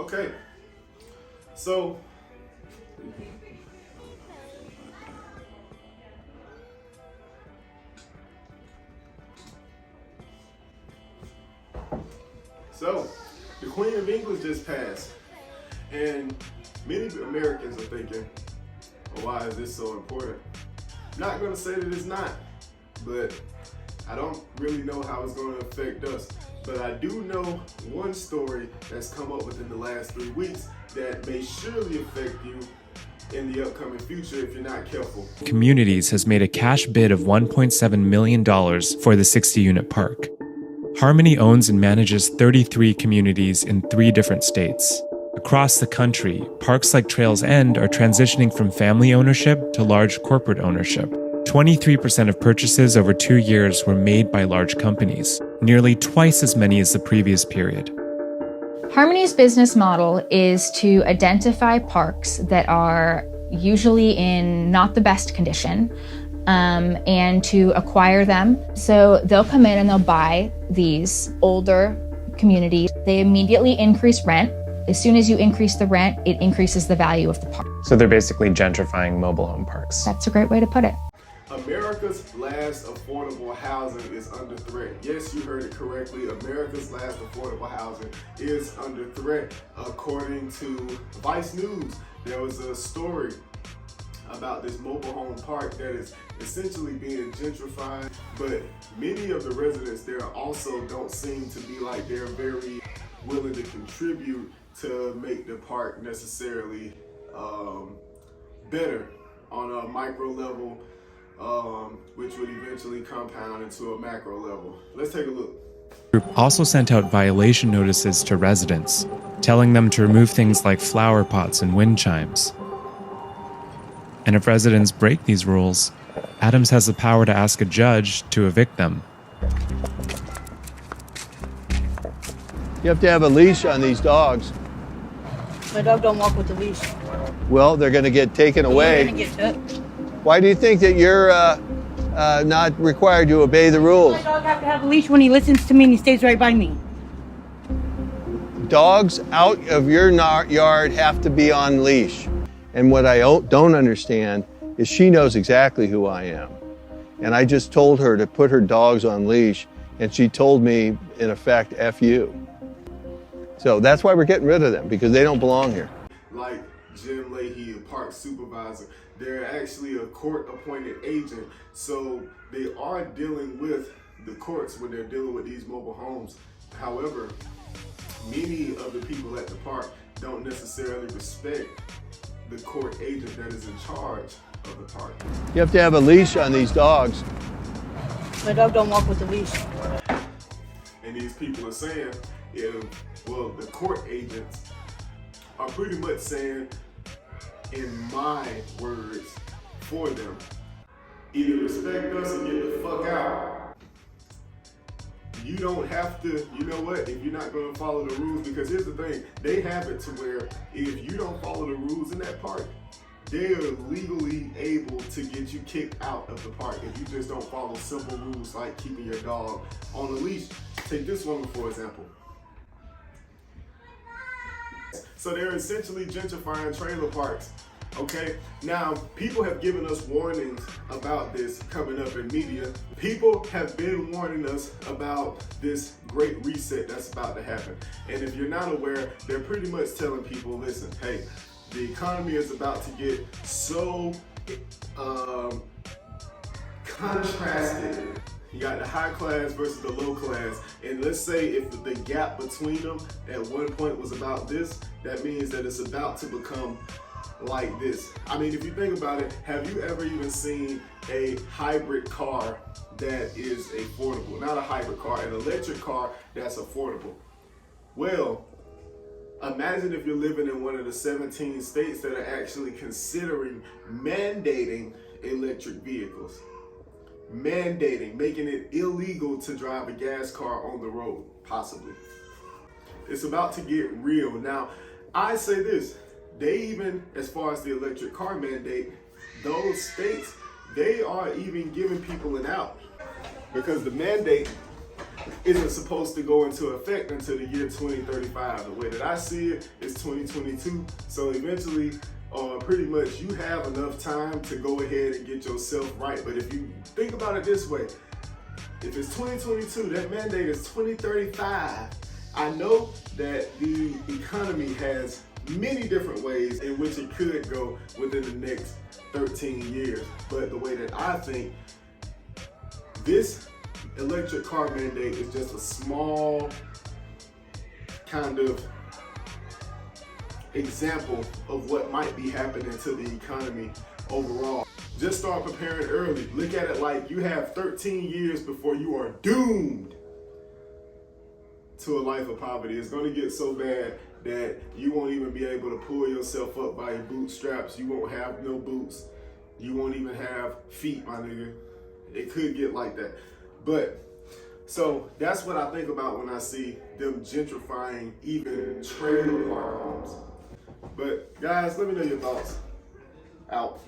Okay, so the Queen of England just passed, and many Americans are thinking, well, why is this so important? I'm not going to say that it's not, but I don't really know how it's going to affect us. But I do know one story that's come up within the last 3 weeks that may surely affect you in the upcoming future if you're not careful. Communities has made a cash bid of $1.7 million for the 60-unit park. Harmony owns and manages 33 communities in 3 different states. Across the country, parks like Trails End are transitioning from family ownership to large corporate ownership. 23% of purchases over 2 years were made by large companies, nearly twice as many as the previous period. Harmony's business model is to identify parks that are usually in not the best condition, and to acquire them. So they'll come in and they'll buy these older communities. They immediately increase rent. As soon as you increase the rent, it increases the value of the park. So they're basically gentrifying mobile home parks. That's a great way to put it. America's last affordable housing is under threat. Yes, you heard it correctly. America's last affordable housing is under threat. According to Vice News, there was a story about this mobile home park that is essentially being gentrified, but many of the residents there also don't seem to be like they're very willing to contribute to make the park necessarily better on a micro level, which would eventually compound into a macro level. Let's take a look. The group also sent out violation notices to residents, telling them to remove things like flower pots and wind chimes. And if residents break these rules, Adams has the power to ask a judge to evict them. You have to have a leash on these dogs. My dog don't walk with a leash. Well, they're going to get taken away. They're going to get took. Why do you think that you're not required to obey the rules? My dog has to have a leash when he listens to me and he stays right by me. Dogs out of your yard have to be on leash. And what I don't understand is she knows exactly who I am. And I just told her to put her dogs on leash, and she told me, in effect, F you. So that's why we're getting rid of them, because they don't belong here. Like Jim Leahy, a park supervisor, they're actually a court-appointed agent, so they are dealing with the courts when they're dealing with these mobile homes. However, many of the people at the park don't necessarily respect the court agent that is in charge of the park. You have to have a leash on these dogs. My dog don't walk with a leash. And these people are saying, well, the court agents are pretty much saying, in my words, for them, either respect us or get the fuck out. You don't have to, you know what, if you're not going to follow the rules, because here's the thing, they have it to where if you don't follow the rules in that park, they are legally able to get you kicked out of the park if you just don't follow simple rules like keeping your dog on a leash. Take this one for example. So they're essentially gentrifying trailer parks. Okay, now people have given us warnings about this coming up in media. People have been warning us about this great reset that's about to happen. And if you're not aware, they're pretty much telling people, listen, hey, the economy is about to get so contrasted. You got the high class versus the low class. And let's say if the gap between them at one point was about this, that means that it's about to become like this. I mean, if you think about it, have you ever even seen a hybrid car that is affordable? Not a hybrid car, an electric car that's affordable. Well, imagine if you're living in one of the 17 states that are actually considering mandating electric vehicles. Mandating, making it illegal to drive a gas car on the road, possibly. It's about to get real. Now, I say this, they even, as far as the electric car mandate, those states, they are even giving people an out. Because the mandate isn't supposed to go into effect until the year 2035. The way that I see it is 2022. So eventually, pretty much you have enough time to go ahead and get yourself right. But if you think about it this way, if it's 2022, that mandate is 2035. I know that the economy has many different ways in which it could go within the next 13 years. But the way that I think, this electric car mandate is just a small kind of example of what might be happening to the economy overall. Just start preparing early. Look at it like you have 13 years before you are doomed to a life of poverty. It's gonna get so bad that you won't even be able to pull yourself up by your bootstraps. You won't have no boots. You won't even have feet, my nigga. It could get like that. But, so that's what I think about when I see them gentrifying even trailer park homes. But guys, let me know your thoughts. Out.